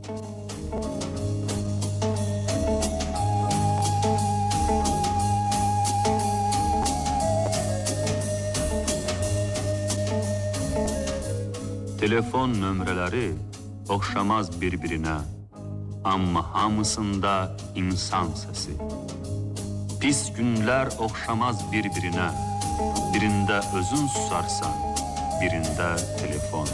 Telefon nömrələri oxşamaz bir-birinə, amma hamısında insan səsi. Pis günlər oxşamaz bir-birinə, birində özün susarsan, birində telefon.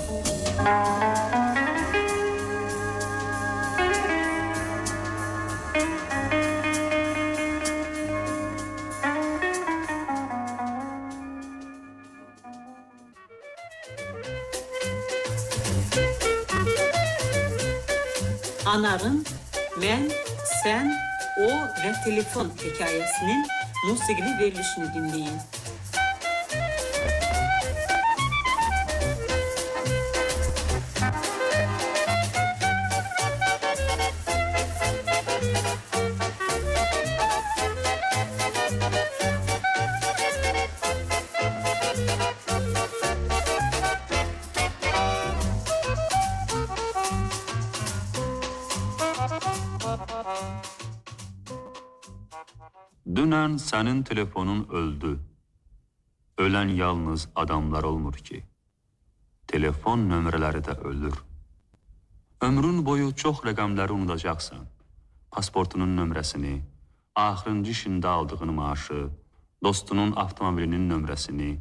Anarın Mən, Sən, O və Telefon hekayəsinin musiqili verilişini dinləyin. Dünən sənin telefonun öldü. Ölən yalnız adamlar olmur ki. Telefon nömrələri də ölür. Ömrün boyu çox rəqəmləri unudacaqsan. Pasportunun nömrəsini, axırıncı işində aldığın maaşı, dostunun avtomobilinin nömrəsini,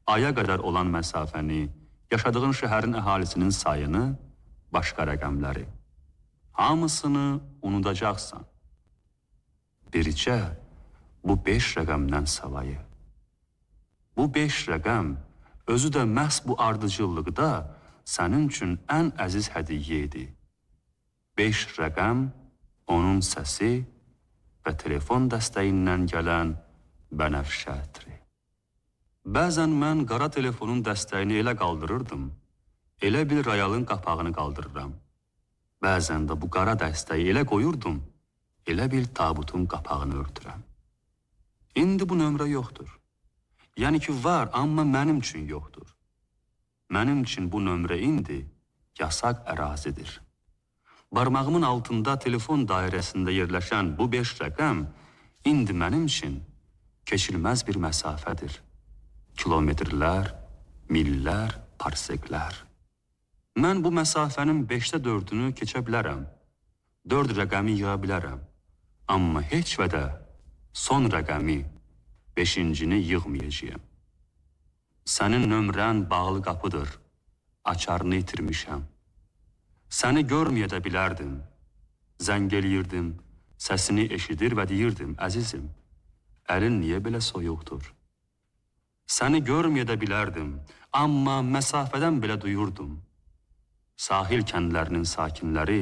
aya qədər olan məsafəni, yaşadığın şəhərin əhalisinin sayını, başqa rəqəmləri. Hamısını unudacaqsan. Bircə bu 5 rəqəmdən savayı. Bu 5 rəqəm özü də məhz bu ardıcıllıqda sənin üçün ən əziz hədiyyə idi. 5 rəqəm, onun səsi və telefon dəstəyindən gələn bənəfşə ətri. Bəzən mən qara telefonun dəstəyini elə qaldırırdım, elə bil rayalın qapağını qaldırıram. Bəzən də bu qara dəstəyi elə qoyurdum, elə bil tabutun qapağını örtürəm. İndi bu nömrə yoxdur. Yəni ki, var, amma mənim üçün yoxdur. Mənim üçün bu nömrə indi yasaq ərazidir. Barmağımın altında telefon dairəsində yerləşən bu 5 rəqəm indi mənim üçün keçilməz bir məsafədir. Kilometrlər, millər, parseklər. Mən bu məsafənin 5də 4-ünü keçə bilərəm. 4 rəqəmi yığa bilərəm. Amma heç və də son rəqəmi, 5-cini yığmayacağım. Sənin nömrən bağlı qapıdır, açarını itirmişəm. Səni görməyə də bilərdim. Zəng eləyirdim, səsini eşidir və deyirdim, əzizim, əlin niyə belə soyuqdur? Səni görməyə də bilərdim, amma məsafədən belə duyurdum. Sahil kəndlərinin sakinləri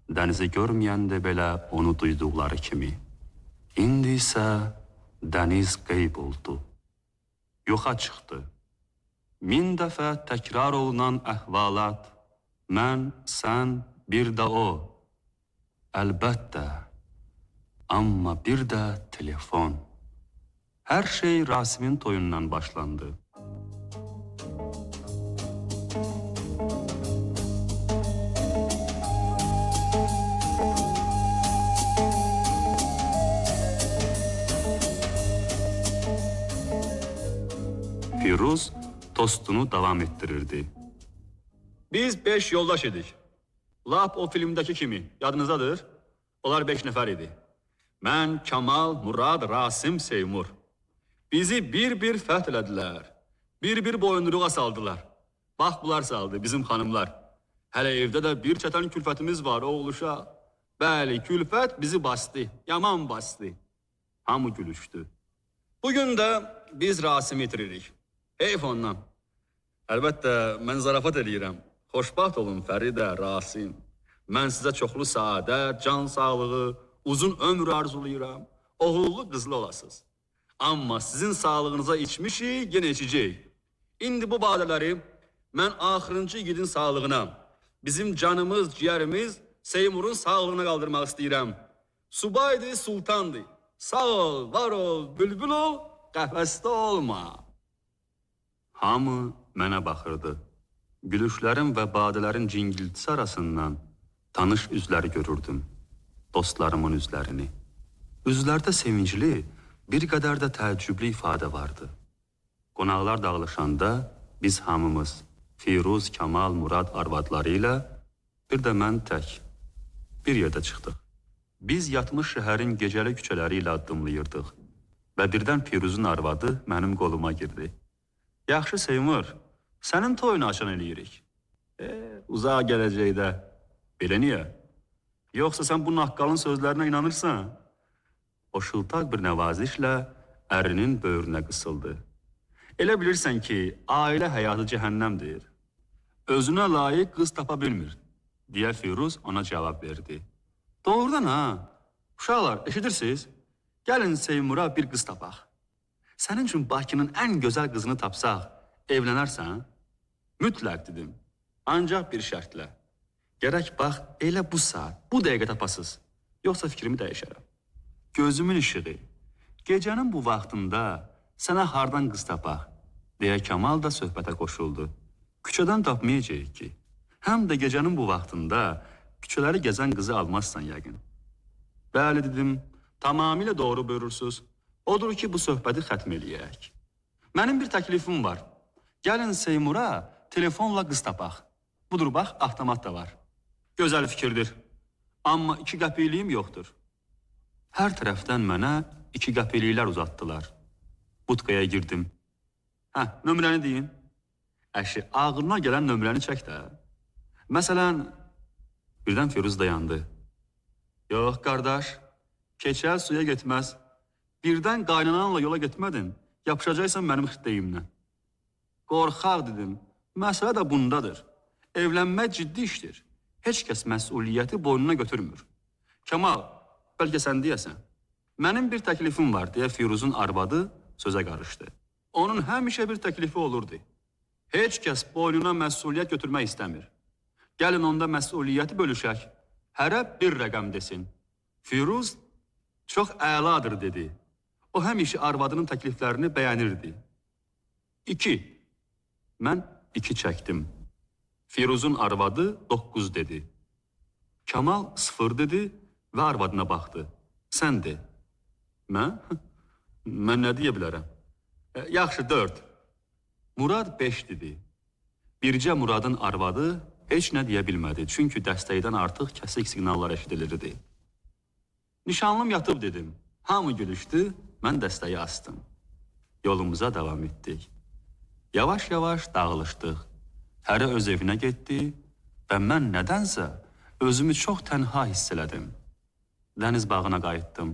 dənizi görməyəndə belə onu duyduqları kimi. İndi isə dəniz qeyb oldu. Yoxa çıxdı. 1000 dəfə təkrar olunan əhvalat, mən, sən, bir də o. Əlbəttə, amma bir də telefon. Hər şey Rasimin toyundan başlandı. Firuz tostunu davam ettirirdi. Biz 5 yoldaş idik. Lap o filmdəki kimi, yadınızdadır? Onlar 5 nəfər idi. Mən, Kamal, Murad, Rasim, Seymur. Bizi bir-bir fəth elədilər. Bir-bir boyunluğa saldılar. Bax, bunlar saldı, bizim xanımlar. Hələ evdə də bir çətin külfətimiz var, oğluşa. Bəli, külfət bizi bastı, yaman bastı. Hamı gülüşdü. Bugün də biz Rasimi itiririk. Heyf ondan. Əlbəttə, mən zarafat eləyirəm. Xoşbaxt olun Fəridə, Rasim. Mən sizə çoxlu saadət, can sağlığı, uzun ömür arzulayıram. Oğullu, qızlı olasınız. Amma sizin sağlığınıza içmişik, yenə içəcək. İndi bu badələri mən axırıncı igidin sağlığına, bizim canımız, ciyərimiz Seymurun sağlığına qaldırmaq istəyirəm. Subaydı, sultandı. Sağ ol, var ol, bülbül ol, qəfəsdə olma. Hamı mənə baxırdı. Gülüşlərin və badələrin cingiltisi arasından Tanış üzləri görürdüm, dostlarımın üzlərini. Üzlərdə sevincli, bir qədər də təəccüblü ifadə vardı. Qonaqlar dağılışanda biz hamımız, Firuz, Kamal, Murad arvadları ilə, bir də mən tək, bir yerdə çıxdıq. Biz yatmış şəhərin gecəli küçələri ilə addımlayırdıq və birdən Firuzun arvadı mənim qoluma girdi. Yaxşı Seymur, sənin toyunu açan eləyirik. Uzağa gələcəkdə. Belə niyə? Yoxsa sən bu naqqalın sözlərinə inanırsan? O şıltaq bir nəvazişlə ərinin böyrünə qısıldı. Elə bilirsən ki, ailə həyatı cəhənnəmdir. Özünə layiq qız tapa bilmir, deyə Firuz ona cavab verdi. Doğrudan ha, uşaqlar, eşidirsiniz? Gəlin Seymura bir qız tapaq. Sənin üçün Bakının ən gözəl qızını tapsaq, evlənərsən? Mütləq dedim, ancaq bir şərtlə. Gərək bax, elə bu saat, bu dəqiqə tapasız, yoxsa fikrimi dəyişərəm. Gözümün işığı, gecənin bu vaxtında sənə hardan qız tapaq, deyə Kamal da söhbətə qoşuldu. Küçədən tapmayacaq ki, həm də gecənin bu vaxtında küçələri gəzən qızı almazsan yəqin. Bəli dedim, tamamilə doğru buyurursuz. Odur ki, bu söhbəti xətm eləyək. Mənim bir təklifim var. Gəlin Seymura telefonla qız tapaq. Budur bax, avtomat da var. Gözəl fikirdir. Amma 2 qəpikliyim yoxdur. Hər tərəfdən mənə 2 qəpikliklər uzatdılar. Butkaya girdim. Nömrəni deyin. Əşi, ağlına gələn nömrəni çək də. Məsələn, birdən Firuz dayandı. Yox, qardaş, keçəl suya getməz. Birdən qaynananla yola getmədin, yapışacaqsan mənim xitləyimlə. Qorxaq dedim, məsələ də bundadır. Evlənmək ciddi işdir. Heç kəs məsuliyyəti boynuna götürmür. Kamal, bəlkə sən deyəsən. Mənim bir təklifim var, deyə Firuzun arvadı sözə qarışdı. Onun həmişə bir təklifi olurdu. Heç kəs boynuna məsuliyyət götürmək istəmir. Gəlin onda məsuliyyəti bölüşək. Hərə bir rəqəm desin. Firuz çox əladır dedi. O həmişə arvadının təkliflərini bəyənirdi. 2. Mən 2 çəkdim. Firuzun arvadı 9 dedi. Kamal 0 dedi və arvadına baxdı. Sən de. Mən? Mən nə deyə bilərəm? Yaxşı, 4. Murad 5 dedi. Bircə Muradın arvadı heç nə deyə bilmədi. Çünki dəstəkdən artıq kəsik siqnallar eşidilirdi. Nişanlım yatıb dedim. Hamı gülüşdü, mən dəstəyi astım. Yolumuza davam etdik. Yavaş-yavaş dağılışdıq. Hərə öz evinə getdi və mən nədənsə özümü çox tənha hiss elədim. Dəniz bağına qayıtdım.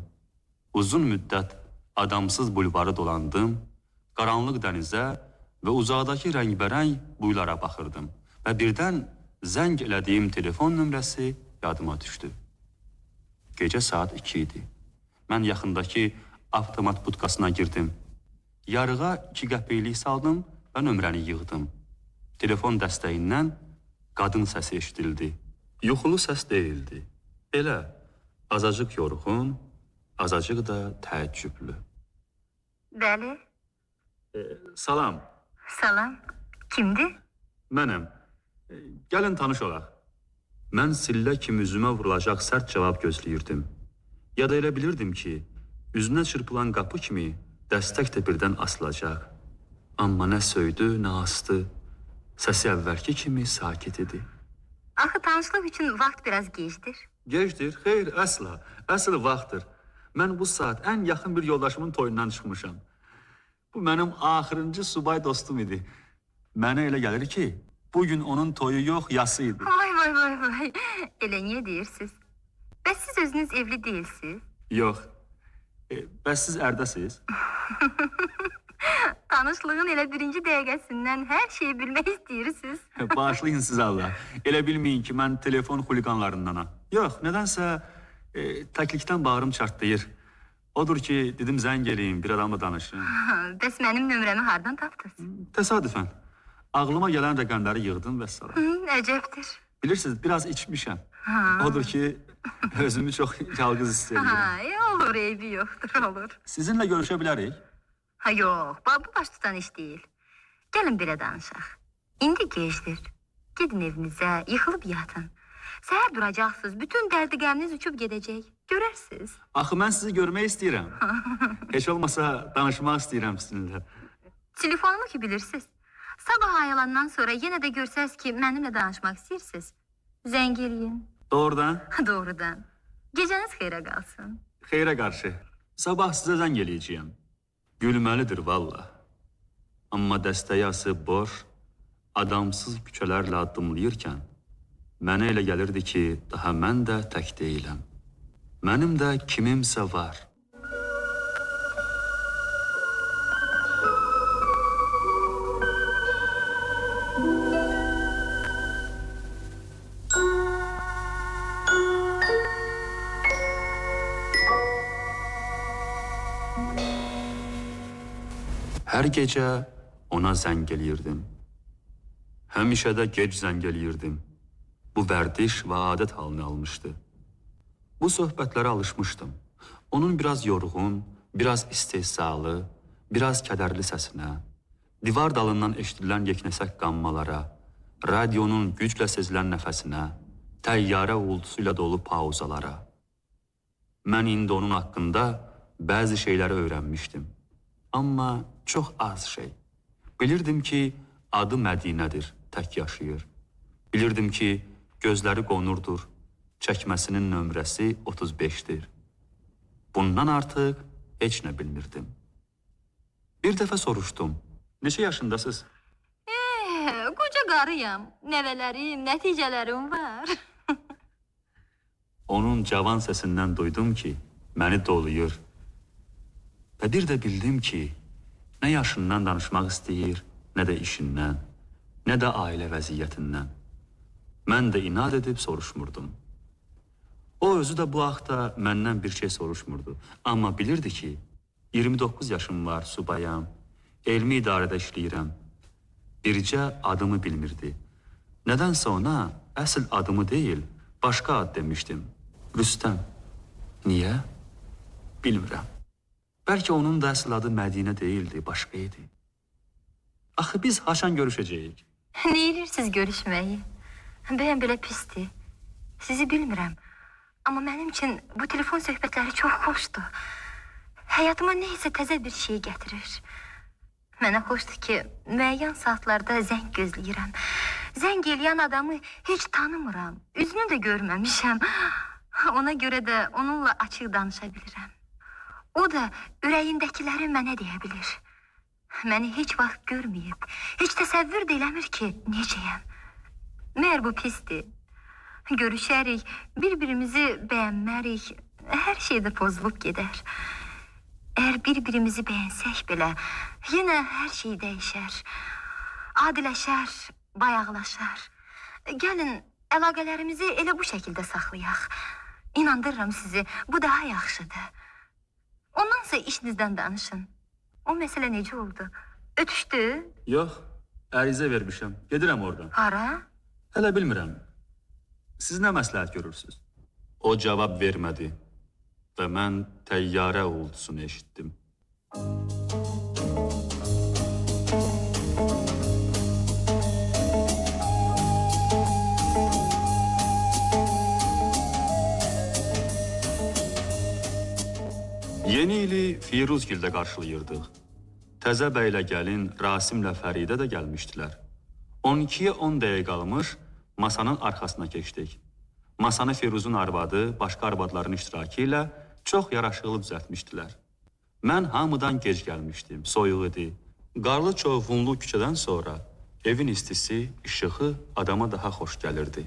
Uzun müddət adamsız bulvarı dolandım, qaranlıq dənizə və uzaqdakı rəngbərəng buylara baxırdım. Və birdən zəng elədiyim telefon nömrəsi yadıma düşdü. Gecə saat 2 idi. Mən yaxındakı avtomat butkasına girdim. Yarığa 2 qəpiklik saldım və nömrəni yığdım. Telefon dəstəyindən qadın səsi eşidildi. Yuxulu səs deyildi. Elə, azacıq yorğun, azacıq da təəccüblü. Bəli. Salam. Salam. Kimdir? Mənəm. Gəlin tanış olaq. Mən sillə kimi üzümə vurulacaq sərt cavab gözləyirdim. Ya da elə bilirdim ki, üzünə çırpılan qapı kimi dəstək də birdən asılacaq. Amma nə söydü, nə astı. Səsi əvvəlki kimi sakit idi. Axı tanışlıq üçün vaxt biraz gecdir. Gecdir, xeyr, əsla. Əsl vaxtdır. Mən bu saat ən yaxın bir yoldaşımın toyundan çıxmışam. Bu mənim axırıncı subay dostum idi. Mənə elə gəlir ki, bugün onun toyu yox, yası idi. Vay. Elə niyə deyirsiniz? Bəs siz özünüz evli deyilsiniz? Yox. Bəs siz ərdəsiz? Tanışlığın elə birinci dəqiqəsindən hər şeyi bilmək istəyirsiniz. Bağışlayın siz Allah. Elə bilməyin ki, mən telefon xuliqanlarındanam. Yox, nədənsə təklikdən bağrım çartlayır. Odur ki, dedim zəng eləyim, bir adamla danışın. Bəs mənim nömrəmi hardan tapdınız? Təsadüfən. Ağlıma gələn rəqəmləri yığdım və salam. Əcəbdir. Bilirsiniz, biraz içmişəm. Odur ki, özümü çox yalqız hiss edirəm. Olur, eybi yoxdur, olur. Sizinlə görüşə bilərik? Yox, bu baş tutan iş deyil. Gəlin belə danışaq. İndi gecdir. Gedin evinizə, yıxılıb yatın. Səhər duracaqsınız, bütün dərdi qəminiz uçub gedəcək. Görərsiniz. Axı mən sizi görmək istəyirəm. Heç olmasa danışmaq istəyirəm sizinlə. Telefonumu ki bilirsiniz. Sabah ayılandan sonra yenə də görsəz ki, mənimlə danışmaq istəyirsiniz. Zəng eləyin. Doğrudan? Doğrudan. Gecəniz xeyrə qalsın. Xeyrə qarşı. Sabah sizə zəng eləyəcəyəm. Gülməlidir valla. Amma dəstəyası boş, adamsız küçələrlə addımlayırkən, mənə elə gəlirdi ki, daha mən də tək deyiləm. Mənim də kimimsə var. Hər gecə ona zəng eləyirdim. Həmişə də gec zəng eləyirdim. Bu vərdiş və adət halını almışdı. Bu söhbətlərə alışmışdım. Onun biraz yorğun, biraz istehzalı, biraz kədərli səsinə, divar dalından eşidilən yeknəsək qammalara, radionun güclə sezilən nəfəsinə, təyyarə uğultusu ilə dolu pauzalara. Mən indi onun haqqında bəzi şeyləri öyrənmişdim. Amma çox az şey. Bilirdim ki, adı Mədinədir, tək yaşayır. Bilirdim ki, gözləri qonurdur, çəkməsinin nömrəsi 35-dir. Bundan artıq heç nə bilmirdim. Bir dəfə soruşdum, neçə yaşındasınız? Qoca qarıyam, nəvələrim, nəticələrim var. Onun cavan səsindən duydum ki, məni doluyur. Və bir də bildim ki, nə yaşından danışmaq istəyir, nə də işindən, nə də ailə vəziyyətindən. Mən də inad edib soruşmurdum. O özü də bu haqda məndən bir şey soruşmurdu. Amma bilirdi ki, 29 yaşım var, subayam, elmi idarədə işləyirəm. Bircə adımı bilmirdi. Nədənsə ona əsl adımı deyil, başqa ad demişdim. Rüstəm. Niyə? Bilmirəm. Bəlkə onun da əsl adı Mədinə deyildi, başqa idi. Axı biz haşan görüşəcəyik? Neyilirsiniz görüşməyi? Bəyəm belə pisdir. Sizi bilmirəm. Amma mənim üçün bu telefon söhbətləri çox xoşdur. Həyatıma neysə təzə bir şey gətirir. Mənə xoşdur ki, müəyyən saatlarda zəng gözləyirəm. Zəng eləyən adamı heç tanımıram. Üzünü də görməmişəm. Ona görə də onunla açıq danışa bilirəm. O da ürəyindəkiləri mənə deyə bilir. Məni heç vaxt görməyib, heç təsəvvür də eləmir ki, necəyəm. Məyər bu pisdir? Görüşərik, bir-birimizi bəyənmərik, hər şeydə pozulub gedər. Əgər bir-birimizi bəyənsək belə, yenə hər şey dəyişər. Adiləşər, bayaqlaşar. Gəlin, əlaqələrimizi elə bu şəkildə saxlayaq. İnandırıram sizi, bu daha yaxşıdır. Ondansa işinizdən danışın. O məsələ necə oldu? Ötüşdü? Yox, ərizə vermişəm. Gedirəm oradan. Hara? Hələ bilmirəm. Siz nə məsləhət görürsünüz? O cavab vermədi və mən təyyarə uğultusunu eşitdim. Yeni ili Firuzgildə qarşılayırdıq. Təzə bəylə gəlin Rasimlə Fəridə də gəlmişdilər. 12-yə 10 dəqiqə qalmış masanın arxasına keçdik. Masanı Firuzun arvadı başqa arvadların iştirakı ilə çox yaraşıqlı düzəltmişdilər. Mən hamıdan gec gəlmişdim, soyuq idi. Qarlı çovğunlu küçədən sonra evin istisi, işığı adama daha xoş gəlirdi.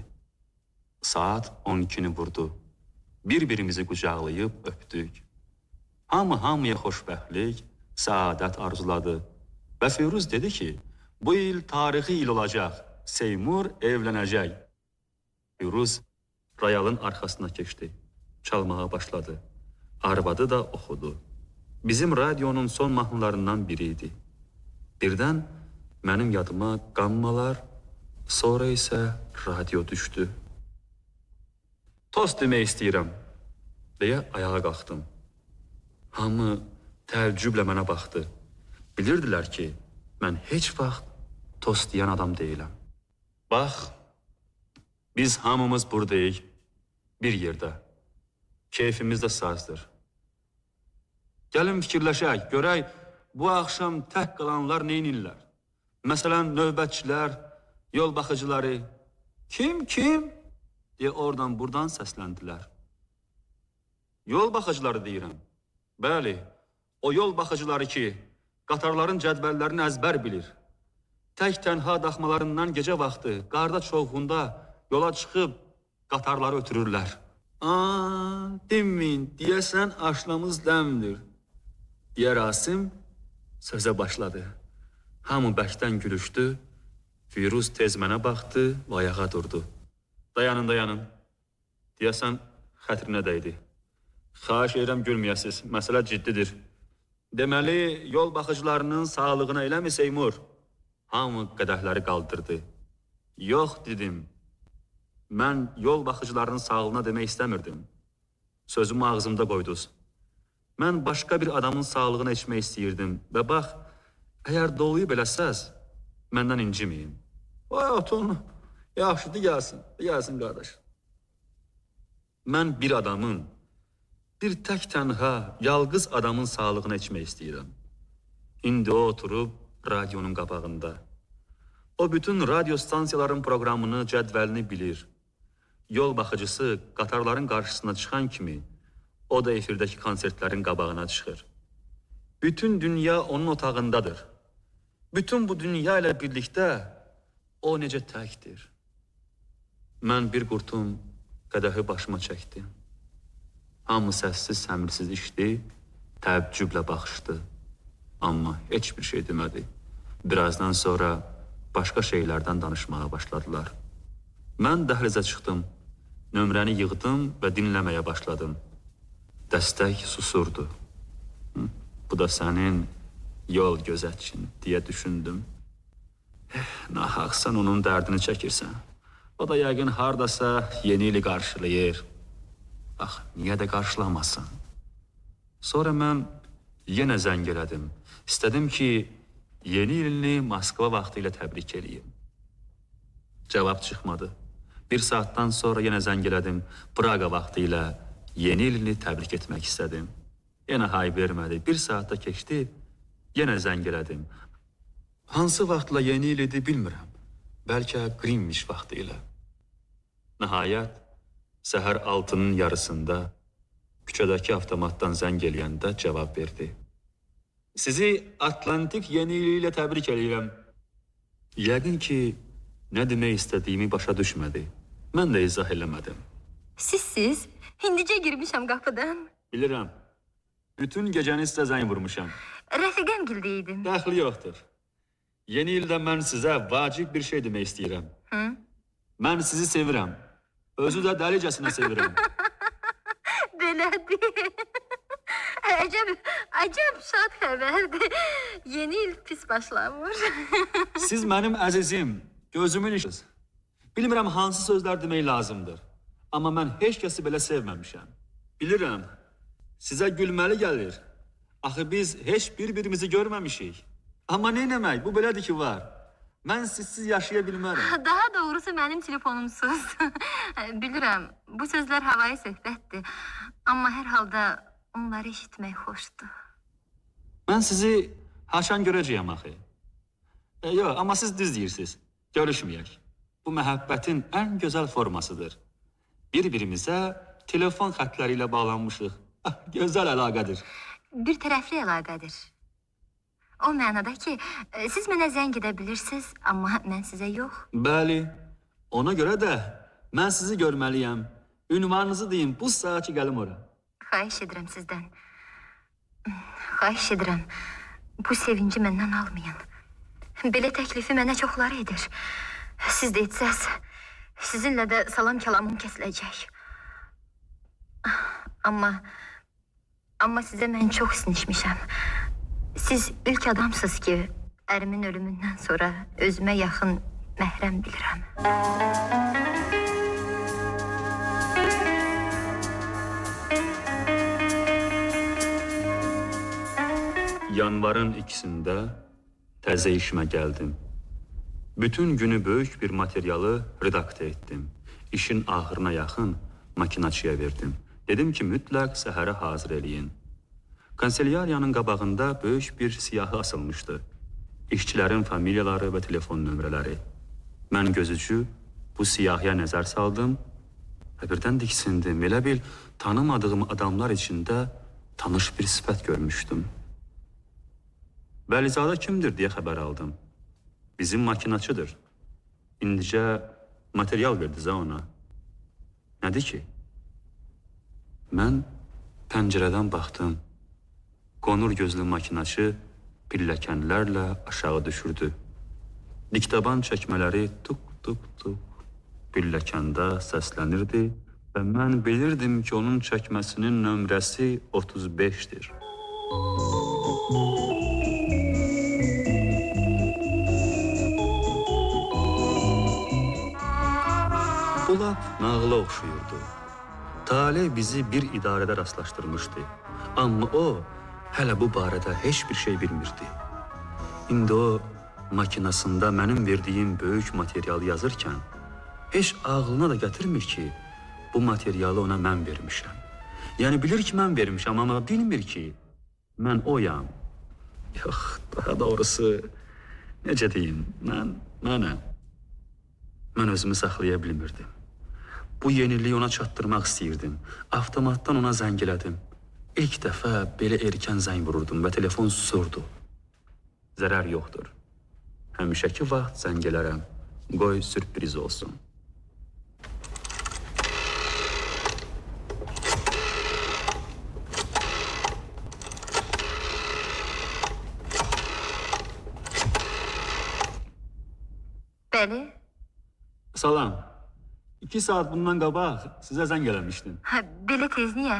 Saat 12-ni vurdu. Bir-birimizi qucaqlayıb öpdük. Hamı hamıya xoşbəxtlik, səadət arzuladı. Və Firuz dedi ki, bu il tarixi il olacaq, Seymur evlənəcək. Firuz rayalın arxasına keçdi, çalmağa başladı. Arvadı da oxudu. Bizim radionun son mahnılarından biri idi. Birdən mənim yadıma qammalar, sonra isə radio düşdü. Tost demək istəyirəm, deyə ayağa qalxdım. Hamı təəccüblə mənə baxdı. Bilirdilər ki, mən heç vaxt tost deyən adam deyiləm. Bax, Biz hamımız buradayıq, bir yerdə. Keyfimiz də sazdır. Gəlin fikirləşək, görək, bu axşam tək qalanlar neynirlər? Məsələn, növbətçilər, yol baxıcıları, kim deyə oradan buradan səsləndilər. Yol baxıcıları deyirəm. Bəli, o yol baxıcıları ki, qatarların cədvəllərini əzbər bilir. Tək tənha daxmalarından gecə vaxtı, qarda çovğunda yola çıxıb qatarları ötürürlər. Demin, deyəsən aşlamız dəmdir. Deyə Rasim sözə başladı. Hamı bəkdən gülüşdü, Firuz tez mənə baxdı və ayağa durdu. Dayanın. Deyəsən, xətrinə dəydi. Xahiş edirəm gülməyəsiz, məsələ ciddidir. Deməli, yol baxıcılarının sağlığına eləmi Seymur? Hamı qədəhləri qaldırdı. Yox, dedim. Mən yol baxıcılarının sağlığına demək istəmirdim. Sözümü ağzımda qoyduz. Mən başqa bir adamın sağlığına içmək istəyirdim və bax, əgər doluyub eləsəz, məndən inciməyin. Otun, yaxşıdır, gəlsin qardaş. Mən bir adamın, bir tək tənha, yalqız adamın sağlığına içmək istəyirəm. İndi o oturub radionun qabağında. O bütün radyo stansiyaların proqramını, cədvəlini bilir. Yol baxıcısı qatarların qarşısına çıxan kimi, o da efirdəki konsertlərin qabağına çıxır. Bütün dünya onun otağındadır. Bütün bu dünya ilə birlikdə o necə təkdir. Mən bir qurtum qədəhi başıma çəkdim. Hamı səssiz, səmirsiz içdi, təəccüblə baxışdı. Amma heç bir şey demədi. Birazdan sonra başqa şeylərdən danışmağa başladılar. Mən dəhlizə çıxdım, nömrəni yığdım və dinləməyə başladım. Dəstək susurdu. Bu da sənin yol gözətçin, deyə düşündüm. Nahaqsan onun dərdini çəkirsən. O da yəqin hardasa yeni ili qarşılayır. Bax, niyə də qarşılamasın? Sonra mən yenə zəng elədim. İstədim ki, yeni ilini Moskva vaxtı ilə təbrik eləyim. Cavab çıxmadı. Bir saatdan sonra yenə zəng elədim. Praqa vaxtı ilə yeni ilini təbrik etmək istədim. Yenə hay vermədi. Bir saatda keçdi, yenə zəng elədim. Hansı vaxtla yeni il idi bilmirəm. Bəlkə Greenwich vaxtı ilə. Nəhayət, səhər 6-nın yarısında küçədəki avtomatdan zəng eləyəndə cavab verdi. Sizi Atlantik yeni ili ilə təbrik eləyirəm. Yəqin ki, nə demək istədiyimi başa düşmədi. Mən də izah eləmədim. Siz, indicə girmişəm qapıdan. Bilirəm. Bütün gecəni sizə zəng vurmuşam. Rəfiqəm gildəydim. Dəxli yoxdur. Yeni ildə mən sizə vacib bir şey demək istəyirəm. Mən sizi sevirəm. Özü də dəlicəsinə sevirəm. Belədir. Əcəb şad xəbərdir. Yeni il pis başlamır. Siz mənim əzizim, gözümün işiniz. Bilmirəm hansı sözlər demək lazımdır. Amma mən heç kəsi belə sevməmişəm. Bilirəm, sizə gülməli gəlir. Axı biz heç bir-birimizi görməmişik. Amma neynəmək, bu belədir ki var. Mən sizsiz yaşaya bilmərəm. Daha doğrusu mənim telefonumsuz. Bilirəm, bu sözlər havayı söhbətdir. Amma hər halda onları eşitmək xoşdur. Mən sizi haçan görəcəyəm axı. Yox, amma siz düz deyirsiniz. Görüşməyək. Bu məhəbbətin ən gözəl formasıdır. Bir-birimizə telefon xətləri ilə bağlanmışıq. Gözəl əlaqədir. Bir tərəfli əlaqədir. O mənada ki, siz mənə zəng edə bilirsiniz, amma mən sizə yox. Bəli, ona görə də mən sizi görməliyəm. Ünvanınızı deyin, bu saat ki gəlim ora. Xahiş edirəm sizdən. Xahiş edirəm, bu sevinci məndən almayın. Belə təklifi mənə çoxları edir. Siz də etsəz, sizinlə də salam kəlamım kəsiləcək. Amma sizə mən çox sinişmişəm. Siz ilk adamsınız ki, ərimin ölümündən sonra özümə yaxın məhrəm bilirəm. Yanvarın 2-sində təzə işimə gəldim. Bütün günü böyük bir materialı redaktə etdim. İşin axırına yaxın makinaçıya verdim. Dedim ki, mütləq səhərə hazır eləyin. Kanselyariyanın qabağında böyük bir siyahı asılmışdı. İşçilərin familiyaları və telefon nömrələri. Mən gözücü bu siyahıya nəzər saldım və birdən diksindim. Elə bil tanımadığım adamlar içində tanış bir sifət görmüşdüm. Vəlizadə kimdir deyə xəbər aldım. Bizim makinaçıdır. İndicə material verdizə ona. Nədir ki? Mən pəncərədən baxdım. Qonur gözlü makinaçı pilləkənlərlə aşağı düşürdü. Diktaban çəkmələri tuk-tuk-tuk pilləkəndə səslənirdi və mən bilirdim ki, onun çəkməsinin nömrəsi 35-dir. Bu lap nağıla oxşuyurdu. Talih bizi bir idarədə rastlaşdırmışdı. Amma o, hələ bu barədə heç bir şey bilmirdi. İndi o, makinasında mənim verdiyim böyük materialı yazırkən, heç ağlına da gətirmir ki, bu materialı ona mən vermişəm. Yəni bilir ki, mən vermişəm, amma bilmir ki, mən oyam. Yox, daha doğrusu, necə deyim, mənəm. Mən özümü saxlaya bilmirdim. Bu yeniliyi ona çatdırmaq istəyirdim. Avtomatdan ona zəng elədim. İlk dəfə belə erkən zəng vururdum və telefon susurdu. Zərər yoxdur. Həmişəki vaxt zəng elərəm. Qoy sürpriz olsun. Bəli. Salam. 2 saat bundan qabaq sizə zəng eləmişdim. Belə tez niyə?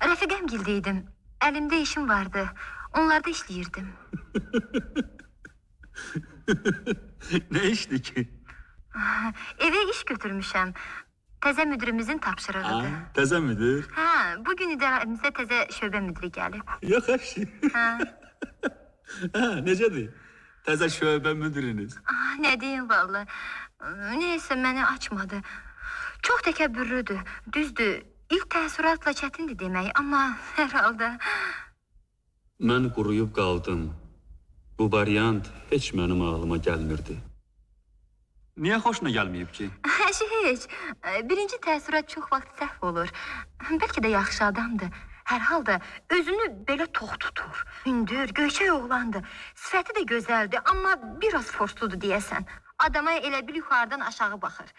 Rəfiqəm gildəydim. Əlimdə işim vardı. Onlarda işləyirdim. Nə işdi ki? Evə iş götürmüşəm. Təzə müdürümüzün tapşırığıdır. Təzə müdür? Bugün idarəmizdə təzə şöbə müdürü gəlib. Yox, əşi. Necədir? Təzə şöbə müdürünüz. Nə deyim valla. Neysə, məni açmadı. Çox təkəbbürlüdür. Düzdür, ilk təəssüratla çətindir demək, amma hər halda... Mən quruyub qaldım. Bu variant heç mənim ağlıma gəlmirdi. Niyə xoşuna gəlməyib ki? Heç. Birinci təəssürat çox vaxt səhv olur. Bəlkə də yaxşı adamdır. Hər halda özünü belə tox tutur. Hündür, göyçək oğlandır. Sifəti də gözəldir, amma biraz forsludur deyəsən. Adama elə bil yuxarıdan aşağı baxır.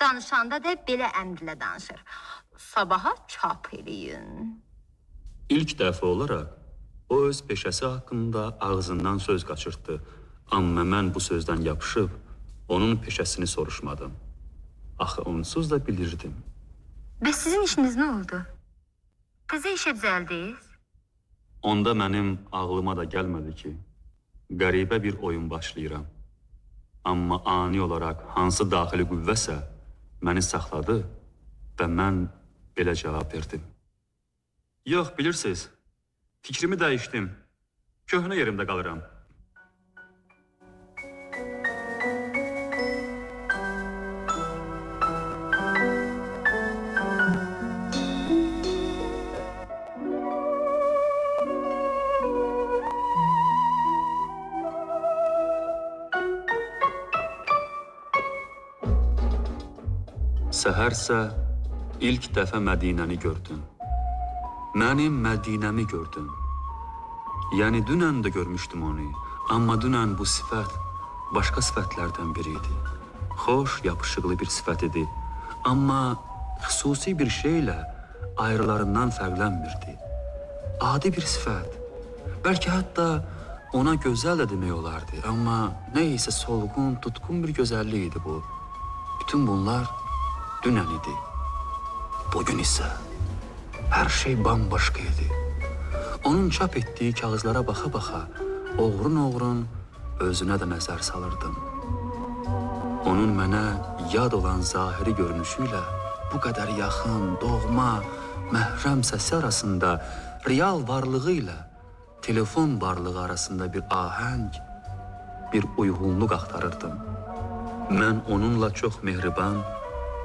Danışanda da belə əmrlə danışır. Sabaha çap eləyin. İlk dəfə olaraq o öz peşəsi haqqında ağzından söz qaçırtdı. Amma mən bu sözdən yapışıb onun peşəsini soruşmadım. Axı onsuz da bilirdim. Bəs sizin işiniz nə oldu? Təzə işə düzəldiniz? Onda mənim ağlıma da gəlmədi ki, qəribə bir oyun başlayıram. Amma ani olaraq hansı daxili qüvvəsə məni saxladı və mən belə cavab verdim. Yox, bilirsiniz, fikrimi dəyişdim. Köhnə yerimdə qalıram. Səhərsə ilk dəfə Mədinəni gördüm. Mənim Mədinəmi gördüm. Yəni dünən də görmüşdüm onu. Amma dünən bu sifət başqa sifətlərdən biri idi. Xoş, yapışıqlı bir sifət idi. Amma xüsusi bir şeylə ayrılarından fərqlənmirdi. Adi bir sifət. Bəlkə hətta ona gözəl də demək olardı. Amma neysə solğun, tutqun bir gözəllik idi bu. Bütün bunlar dünən idi. Bugün isə hər şey bambaşqa idi. Onun çap etdiyi kağızlara baxa-baxa oğrun-oğrun özünə də nəzər salırdım. Onun mənə yad olan zahiri görünüşü ilə bu qədər yaxın, doğma, məhrəm səsi arasında, real varlığı ilə telefon varlığı arasında bir ahəng, bir uyğunluq axtarırdım. Mən onunla çox mehriban,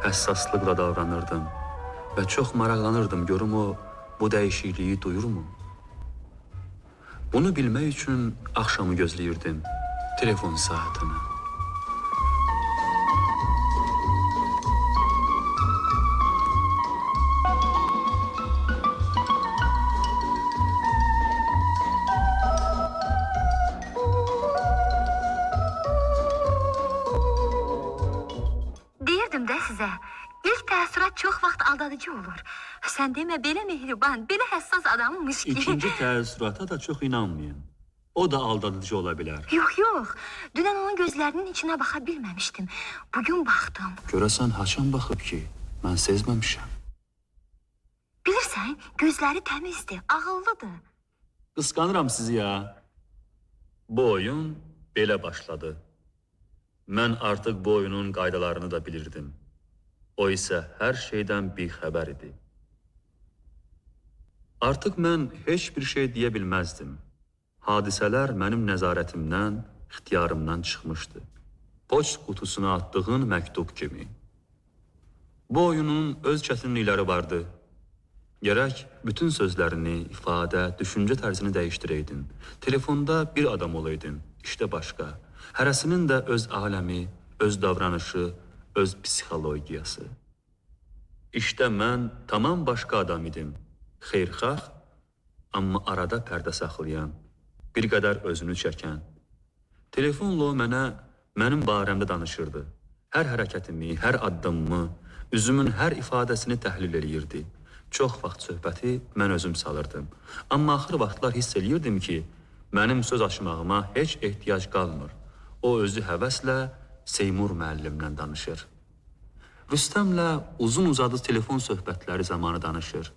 həssaslıqla davranırdım və çox maraqlanırdım görüm o bu dəyişikliyi duyurmu? Bunu bilmək üçün axşamı gözləyirdim, telefon saatını. Deyirdim də sizə, ilk təəssürat çox vaxt aldadıcı olur. Sən demə, belə mehriban, belə həssas adammış ki... İkinci təəssürata da çox inanmayın. O da aldadıcı ola bilər. Yox, dünən onun gözlərinin içinə baxa bilməmişdim. Bugün baxdım. Görəsən haçan baxıb ki, mən sezməmişəm. Bilirsən, gözləri təmizdir, ağıllıdır. Qısqanıram sizi ya. Bu oyun belə başladı. Mən artıq bu oyunun qaydalarını da bilirdim. O isə hər şeydən bixəbər idi. Artıq mən heç bir şey deyə bilməzdim. Hadisələr mənim nəzarətimdən, ixtiyarımdan çıxmışdı. Poçt qutusuna attığın məktub kimi. Bu oyunun öz çətinlikləri vardı. Gərək bütün sözlərini, ifadə, düşüncə tərzini dəyişdirəydin. Telefonda bir adam olaydın, işdə başqa. Hərəsinin də öz aləmi, öz davranışı, öz psixologiyası. İşdə mən tamam başqa adam idim. Xeyrxah, amma arada pərdə saxlayan, bir qədər özünü çəkən. Telefonla o mənim barəmdə danışırdı. Hər hərəkətimi, hər addımımı, üzümün hər ifadəsini təhlil eləyirdi. Çox vaxt söhbəti mən özüm salırdım. Amma axır vaxtlar hiss eləyirdim ki, mənim söz açmağıma heç ehtiyac qalmır. O özü həvəslə Seymur müəllimlə danışır. Rüstəmlə uzun-uzadı telefon söhbətləri zamanı danışır.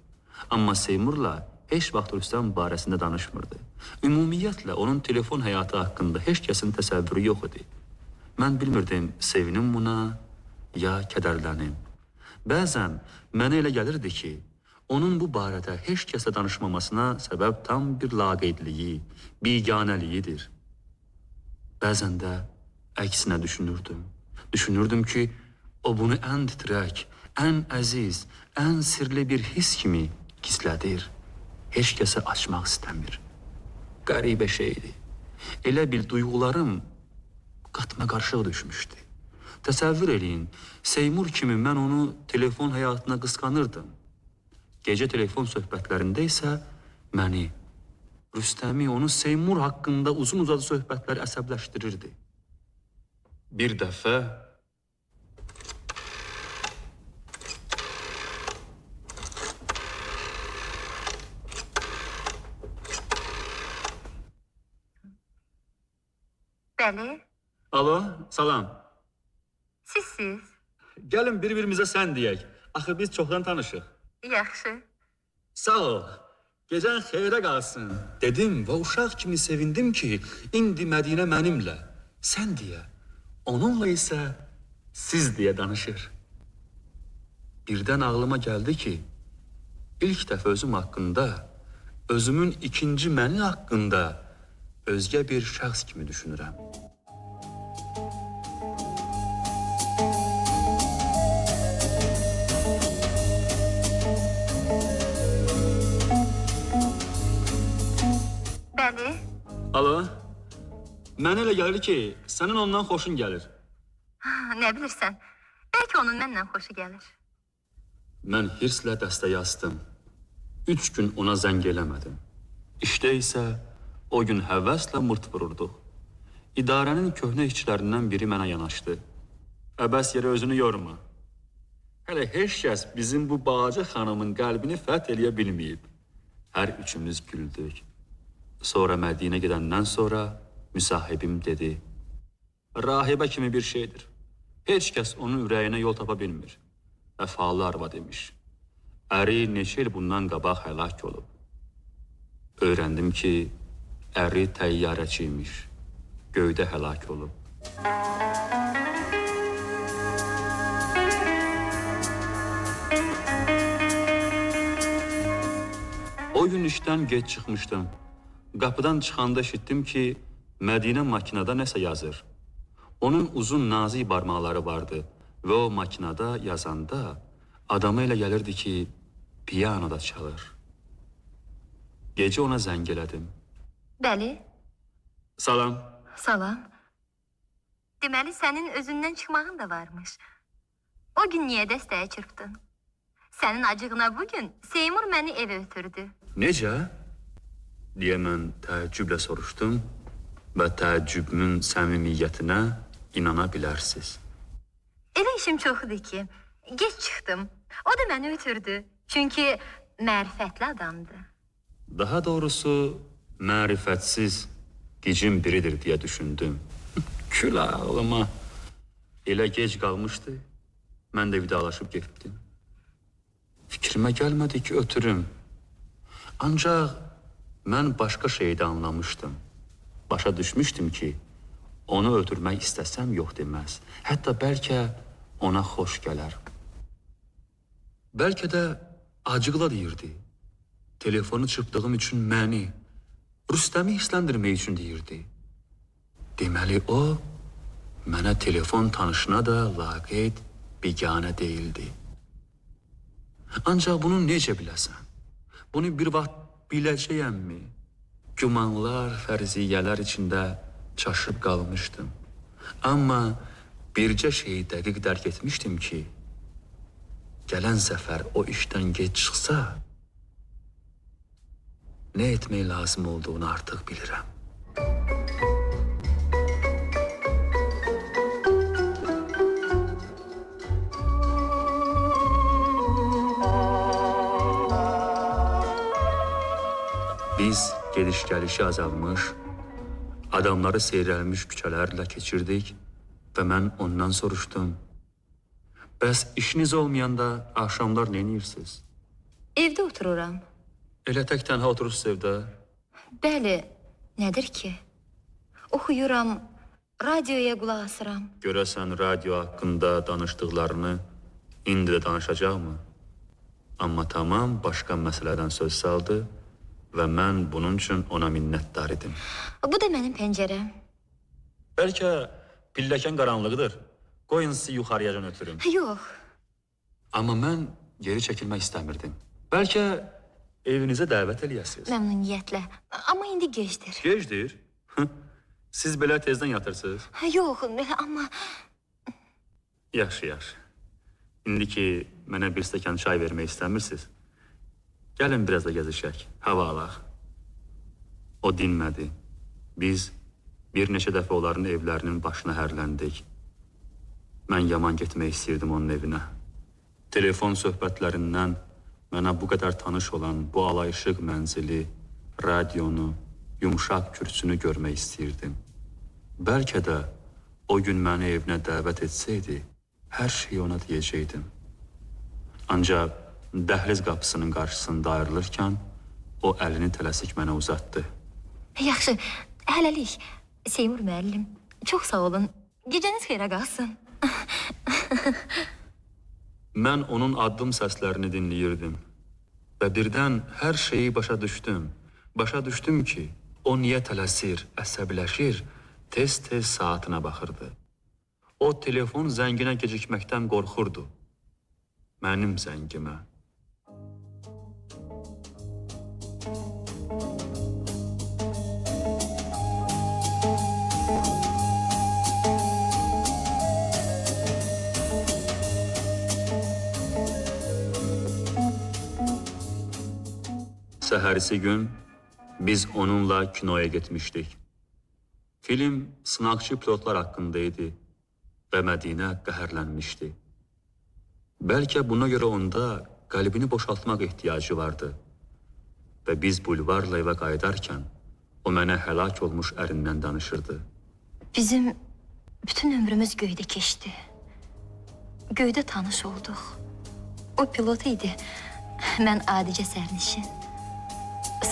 Amma Seymurla heç vaxt Rüstəm barəsində danışmırdı. Ümumiyyətlə, onun telefon həyatı haqqında heç kəsin təsəvvürü yox idi. Mən bilmirdim, sevinim buna, ya kədərlənim. Bəzən mənə elə gəlirdi ki, onun bu barədə heç kəsə danışmamasına səbəb tam bir laqeydliyi, biganəliyidir. Bəzən də əksinə düşünürdüm. Düşünürdüm ki, o bunu ən titrək, ən əziz, ən sirli bir his kimi gizlədir. Heç kəsə açmaq istəmir. Qəribə şeydir. Elə bil duyğularım qatma qarışıq düşmüşdü. Təsəvvür eləyin, Seymur kimi mən onu telefon həyatına qısqanırdım. Gecə telefon söhbətlərində isə məni, Rüstəmi, onu Seymur haqqında uzun-uzadı söhbətləri əsəbləşdirirdi. Bir dəfə Bəli, Alo, salam. sizsiz. Gəlin bir-birimizə sən deyək. Axı biz çoxdan tanışıq. Yaxşı. Sağ ol. Gecən xeyrə qalsın. Dedim və uşaq kimi sevindim ki, indi Mədinə mənimlə, sən deyə, onunla isə siz deyə danışır. Birdən ağlıma gəldi ki, ilk dəfə özüm haqqında, özümün ikinci məni haqqında özgə bir şəxs kimi düşünürəm. Bəli, Alo, mənə elə gəlir ki, sənin ondan xoşun gəlir. nə bilirsən, bəlkə onun məndən xoşu gəlir. Mən hirslə dəstə yazdım. 3 gün ona zəng eləmədim. İşdə isə o gün həvəslə mırt vururduq. İdarənin köhnə işçilərindən biri mənə yanaşdı. Əbəs yerə özünü yorma. Hələ heç kəs bizim bu balaca xanımın qəlbini fəth eləyə bilməyib. Hər üçümüz güldük. Sonra Mədinə gedəndən sonra müsahibim dedi. Rahibə kimi bir şeydir. Heç kəs onun ürəyinə yol tapa bilmir. Vəfalı arvad imiş. Əri neçə il bundan qabaq həlak olub. Öyrəndim ki, əri təyyarəçi imiş. Göydə həlak olub. O gün işdən geç çıxmışdım. Qapıdan çıxanda eşitdim ki, Mədinə makinada nəsə yazır. Onun uzun nazik barmaqları vardı. və o makinada yazanda adama elə gəlirdi ki, piyanoda çalır. Gecə ona zəng elədim. Bəli, Salam. salam. Deməli, sənin özündən çıxmağın da varmış. O gün niyə dəstəyə çırpdın? Sənin acığına bugün Seymur məni evə ötürdü. Necə? Deyə mən təəccüblə soruşdum və təəccübümün səmimiyyətinə inana bilərsiz. Elə işim çoxdur ki, geç çıxdım. O da məni ötürdü. Çünki mərifətli adamdır. Daha doğrusu mərifətsiz gicin biridir deyə düşündüm. Kül ağlıma. Elə gec qalmışdı. Mən də vidalaşıb getdim. Fikrimə gəlmədi ki, ötürüm. Ancaq mən başqa şeyi də anlamışdım. Başa düşmüşdüm ki, onu ötürmək istəsəm yox deməz. Hətta bəlkə ona xoş gələr. Bəlkə də acıqla deyirdi. Telefonu çırpdığım üçün məni, Rüstəmi hissləndirmək üçün deyirdi. Deməli o, mənə telefon tanışına da laqeyd biganə deyildi. Ancaq bunu necə biləsən? Bunu bir vaxt biləcəyəmmi? Gümanlar, fərziyyələr içində çaşıb qalmışdım. Amma bircə şeyi dəqiq dərk etmişdim ki, gələn səfər o işdən geç çıxsa, nə etmək lazım olduğunu artıq bilirəm. Biz gediş-gəlişi azalmış, adamları seyrəlmiş küçələrlə keçirdik və mən ondan soruşdum. Bəs işiniz olmayanda axşamlar nə edirsiniz? Evdə otururam. Elə tək tənha oturursunuz evdə? Bəli, nədir ki? Oxuyuram, radioya qulaq asıram. Görəsən radio haqqında danışdıqlarını indi də danışacaqmı? Amma tamam başqa məsələdən söz saldı və mən bunun üçün ona minnətdar idim. Bu da mənim pəncərəm. Bəlkə pilləkən qaranlıqdır. Qoyun sizi yuxarıyacan ötürüm. Yox, Amma mən geri çəkilmək istəmirdim. Bəlkə evinizə dəvət eləyəsiniz. məmnuniyyətlə. Amma indi gecdir. Gecdir. Siz belə tezdən yatırsınız. Yox, amma Yaxşı, yaxşı. İndi ki, mənə bir stəkan çay vermək istəmirsiniz, gəlin biraz da gəzişək, hava alaq. O dinmədi. Biz bir neçə dəfə onların evlərinin başına hərləndik. Mən yaman getmək istəyirdim onun evinə. Telefon söhbətlərindən mənə bu qədər tanış olan bu alayışıq mənzili, radionu, yumşaq kürsünü görmək istəyirdim. Bəlkə də o gün məni evinə dəvət etsəydi, hər şeyi ona deyəcəkdim. Ancaq dəhliz qapısının qarşısında ayrılırkən o əlini tələsik mənə uzatdı. yaxşı, hələlik. Seymur müəllim, çox sağ olun. Gecəniz xeyrə qalsın. Mən onun addım səslərini dinləyirdim və birdən hər şeyi başa düşdüm. Başa düşdüm ki, o niyə tələsir, əsəbiləşir, tez-tez saatına baxırdı. O telefon zənginə gecikməkdən qorxurdu. Mənim zəngimə. Səhərisi gün biz onunla kinoya getmişdik. Film sınaqçı pilotlar haqqında idi və Mədinə qəhərlənmişdi. Bəlkə buna görə onda qəlbini boşaltmaq ehtiyacı vardı. Və biz bulvarla evə qayıdarkən o mənə həlak olmuş ərindən danışırdı. Bizim bütün ömrümüz göydə keçdi. Göydə tanış olduq. O pilot idi, mən adicə sərnişin.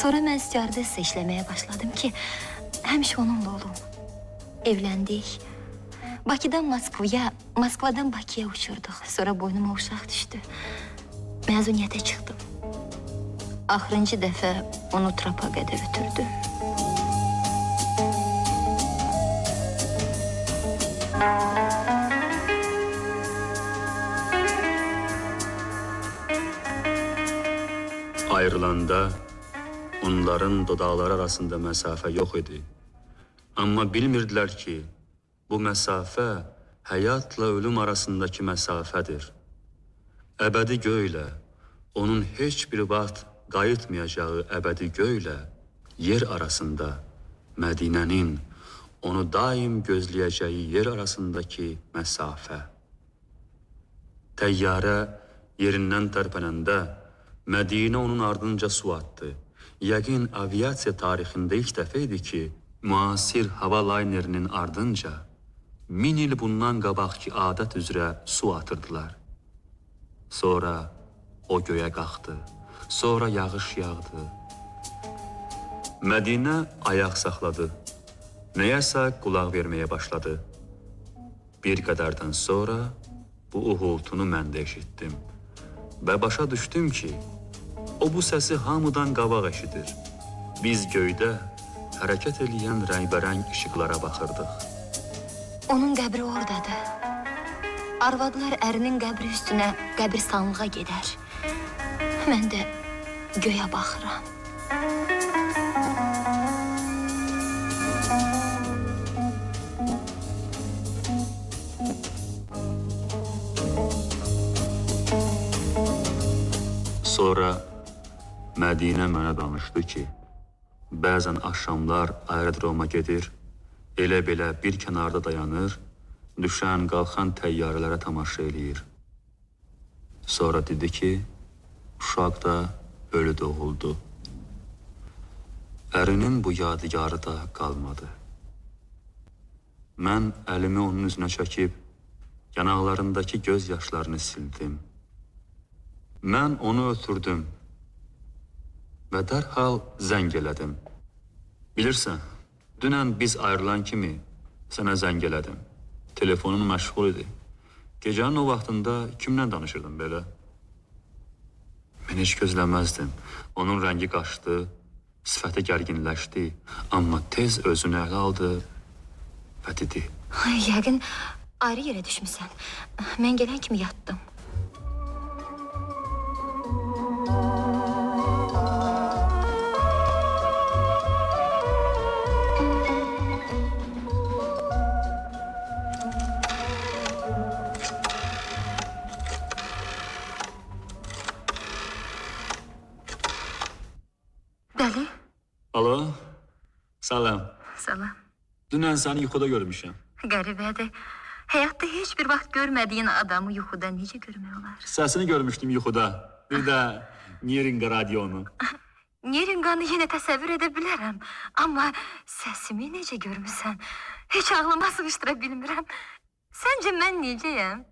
Sonra mən stüardessa işləməyə başladım ki, həmişə onunla olum. Evləndik. Bakıdan Moskvaya, Moskvadan Bakıya uçurduq. Sonra boynuma uşaq düşdü. Məzuniyyətə çıxdım. Axırıncı dəfə onu trapa qədər ötürdüm. Ayrılanda onların dodaqları arasında məsafə yox idi. Amma bilmirdilər ki, bu məsafə həyatla ölüm arasındakı məsafədir. Əbədi göylə, onun heç bir vaxt qayıtmayacağı əbədi göylə yer arasında, Mədinənin onu daim gözləyəcəyi yer arasındakı məsafə. Təyyarə yerindən tərpənəndə Mədinə onun ardınca su atdı. Yəqin aviasiya tarixində ilk dəfə idi ki, müasir hava laynerinin ardınca 1000 il bundan qabaqki adət üzrə su atırdılar. Sonra o göyə qalxdı, sonra yağış yağdı. Mədinə ayaq saxladı, nəyəsə qulaq verməyə başladı. Bir qədərdən sonra bu uğultunu mən də eşitdim və başa düşdüm ki, o bu səsi hamıdan qabaq eşidir. Biz göydə hərəkət eləyən rəngbərəng işıqlara baxırdıq. Onun qəbri oradadır. Arvadlar ərinin qəbri üstünə qəbirstanlığa gedər. Mən də göyə baxıram. Sonra Mədinə mənə danışdı ki, bəzən axşamlar aerodroma gedir, elə-belə bir kənarda dayanır, düşən, qalxan təyyarələrə tamaşa eləyir. Sonra dedi ki, uşaq da ölü doğuldu. Ərinin bu yadigarı da qalmadı. Mən əlimi onun üzünə çəkib, yanaqlarındakı göz yaşlarını sildim. Mən onu ötürdüm və dərhal zəng elədim. Bilirsən, dünən biz ayrılan kimi sənə zəng elədim. Telefonun məşğul idi. Gecənin o vaxtında kimlə danışırdın belə? Mən heç gözləməzdim. Onun rəngi qaçdı, sifəti gərginləşdi, amma tez özünü ələ aldı və dedi. Yəqin ayrı yerə düşmüsən. Mən gələn kimi yatdım. Bəli, Alo, salam. salam. Dünən səni yuxuda görmüşəm. Qəribədir. Həyatda heç bir vaxt görmədiyin adamı yuxuda necə görmək olar? Səsini görmüşdüm yuxuda. Bir də Nierinqa radionu. Nerinqanı yenə təsəvvür edə bilərəm. Amma səsimi necə görmüsən? Heç ağlıma sığışdıra bilmirəm. Səncə mən necəyəm?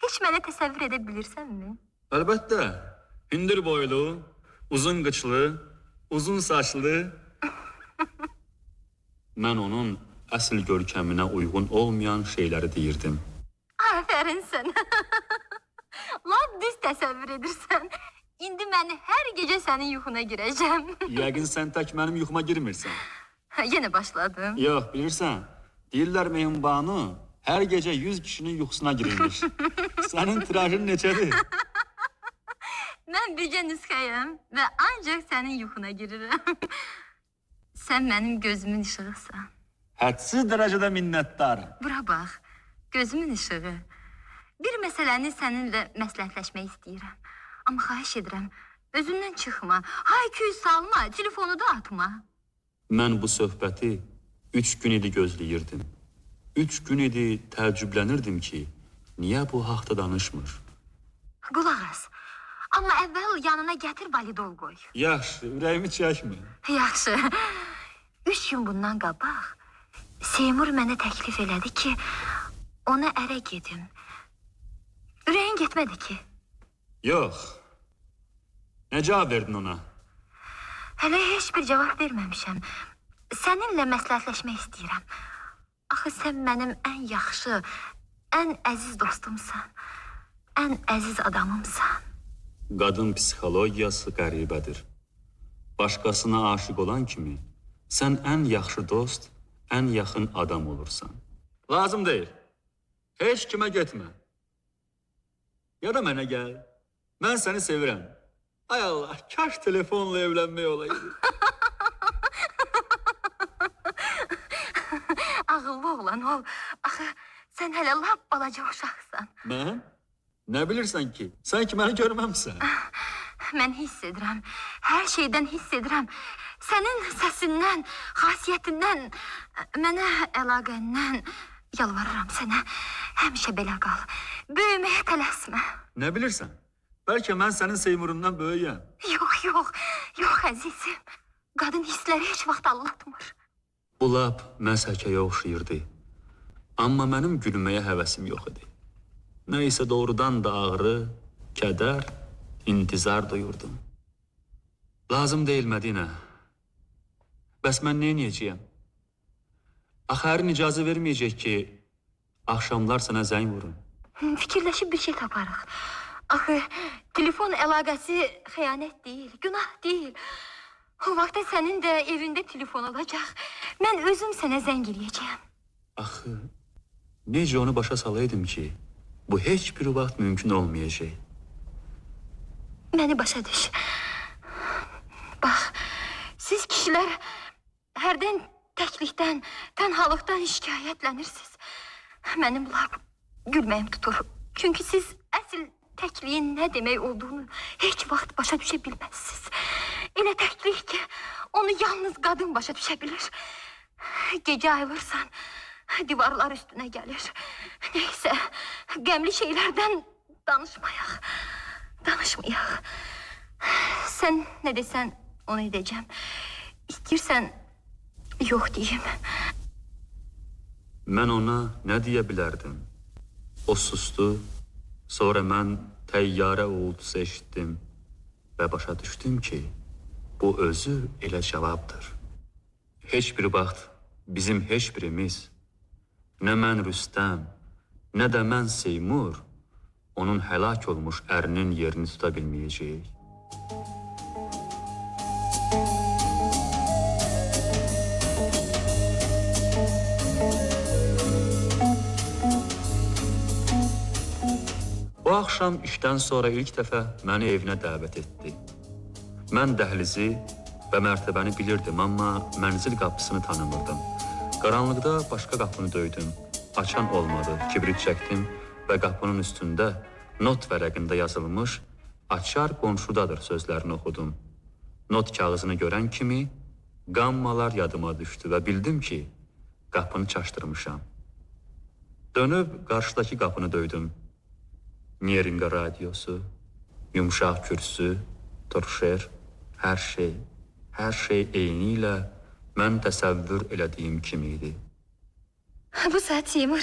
Heç mənə təsəvvür edə bilirsənmi? Əlbəttə, hündür boylu, uzun qıçlı, uzun saçlı. Mən onun əsl görkəminə uyğun olmayan şeyləri deyirdim. Afərin sənə. Lap düz təsəvvür edirsən. İndi mən hər gecə sənin yuxuna girəcəm. Yəqin sən tək mənim yuxuma girmirsən. Yenə başladım. Yox, bilirsən, deyirlər Mehmbanu hər gecə 100 kişinin yuxusuna girilmiş. Sənin tirajın neçədir? Mən bircə nüsxəyəm və ancaq sənin yuxuna girirəm. Sən mənim gözümün işığısan. Hədsiz dərəcədə minnətdarım. Bura bax, gözümün işığı. Bir məsələni səninlə məsləhətləşmək istəyirəm. Amma xahiş edirəm, özündən çıxma, hay-küy salma, telefonu da atma. Mən bu söhbəti 3 gün idi gözləyirdim. 3 gün idi təəccüblənirdim ki, niyə bu haqda danışmır? Qulaq as, amma əvvəl yanına gətir validol qoy. Yaxşı, ürəyimi çəkmə. Yaxşı, 3 gün bundan qabaq Seymur mənə təklif elədi ki, ona ərə gedim. Ürəyin getmədi ki. Yox. Nə cavab verdin ona? Hələ heç bir cavab verməmişəm. Səninlə məsləhətləşmək istəyirəm. Axı sən mənim ən yaxşı, ən əziz dostumsan. Ən əziz adamımsan. Qadın psixologiyası qəribədir. Başqasına aşiq olan kimi, sən ən yaxşı dost, ən yaxın adam olursan. Lazım deyil. Heç kimə getmə. Ya da mənə gəl. Mən səni sevirəm. Ay Allah, kaş telefonla evlenmek olaydı. Ağıllı oğlan ol. Axı, sən hələ lap balaca uşaqsan. Mən? Nə bilirsən ki? Sanki məni görməmsən. Mən hiss edirəm, hər şeydən hiss edirəm. Sənin səsindən, xasiyyətindən, mənə əlaqəndən yalvarıram sənə. Həmişə belə qal. Böyüməyə tələsmə. Nə bilirsən? Bəlkə mən sənin Seymurundan böyüyəm. Yox əzizim. Qadın hissləri heç vaxt aldatmır. Bu lap məsəlkəyə oxşayırdı. Amma mənim gülməyə həvəsim yox idi. Nəysə doğrudan da ağrı, kədər, intizar duyurdum. Lazım deyil Mədinə. Bəs mən neyniyəcəyəm? Axərin icazə verməyəcək ki, axşamlar sənə zəng vurum. Fikirləşib bir şey taparıq. Axı, telefon əlaqəsi xəyanət deyil, günah deyil. O vaxtda sənin də evində telefon olacaq. Mən özüm sənə zəng eləyəcəyəm. Axı, necə onu başa salaydım ki, bu heç bir vaxt mümkün olmayacaq. Məni başa düş. Bax, siz kişilər hərdən təklikdən, tənhalıqdan şikayətlənirsiniz. Mənim lap gülməyim tutur. Çünki siz əsl təkliyin nə demək olduğunu heç vaxt başa düşə bilməzsiniz. Elə təklik ki, onu yalnız qadın başa düşə bilir. Gecə ayılırsan, divarlar üstünə gəlir. Neysə, qəmli şeylərdən danışmayaq. Sən nə desən, onu edəcəm. İstəyirsən, yox deyim. Mən ona nə deyə bilərdim? O sustu, sonra mən təyyarə uğultusu eşitdim və başa düşdüm ki, bu özü elə cavabdır. Heç bir vaxt bizim heç birimiz, nə mən Rüstəm, nə də mən Seymur, onun həlak olmuş ərinin yerini tuta bilməyəcəyik. O axşam işdən sonra ilk dəfə məni evinə dəvət etdi. Mən dəhlizi və mərtəbəni bilirdim, amma mənzil qapısını tanımırdım. Qaranlıqda başqa qapını döydüm. Açan olmadı. Kibrit çəkdim və qapının üstündə not vərəqində yazılmış "Açar qonşudadır" sözlərini oxudum. Not kağızını görən kimi qammalar yadıma düşdü və bildim ki, qapını çaşdırmışam. Dönüb qarşıdakı qapını döydüm. Niyerinqa radiosu, yumuşaq kürsü, torşer, hər şey eyni ilə mən təsəvvür elədiyim kimi idi. Bu saat Seymur,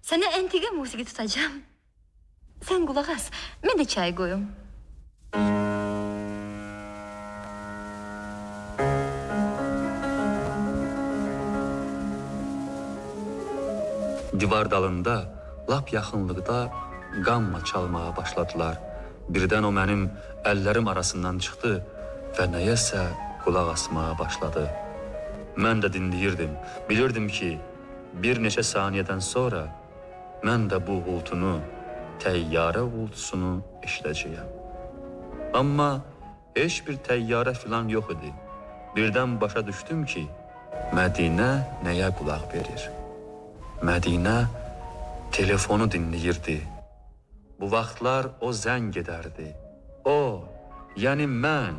sənə əntiqə musiqi tutacağım. Sən qulaq as, mən də çay qoyum. Divar dalında, lap yaxınlıqda qamma çalmağa başladılar. Birdən o mənim əllərim arasından çıxdı və nəyəsə qulaq asmağa başladı. Mən də dinləyirdim. Bilirdim ki, bir neçə saniyədən sonra mən də bu uğultunu, təyyarə uğultusunu eşidəcəyəm. Amma heç bir təyyarə filan yox idi. Birdən başa düşdüm ki, Mədinə nəyə qulaq verir? Mədinə telefonu dinləyirdi. Bu vaxtlar o zəng edərdi. O, yəni mən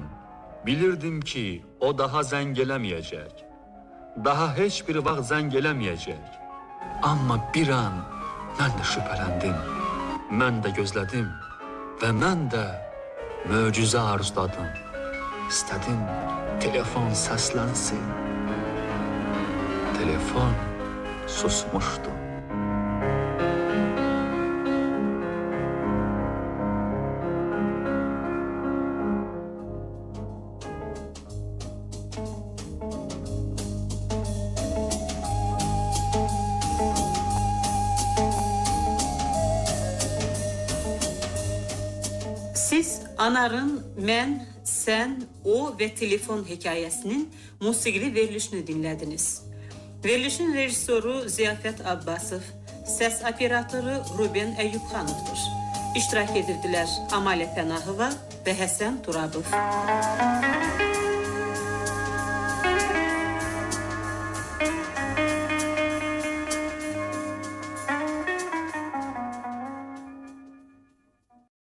bilirdim ki, o daha zəng eləməyəcək. Daha heç bir vaxt zəng eləməyəcək. Amma bir an mən də şübhələndim. Mən də gözlədim və mən də möcüzə arzuladım. İstədim telefon səslənsin. Telefon susmuşdu. Siz Anarın Mən, Sən, O və Telefon hekayəsinin musiqili verilişini dinlədiniz. Verilişin rejissoru Ziyafət Abbasov, səs operatoru Ruben Əyyubxanovdur. İştirak edirdilər Amalə Pənahova, və Həsən Turabov.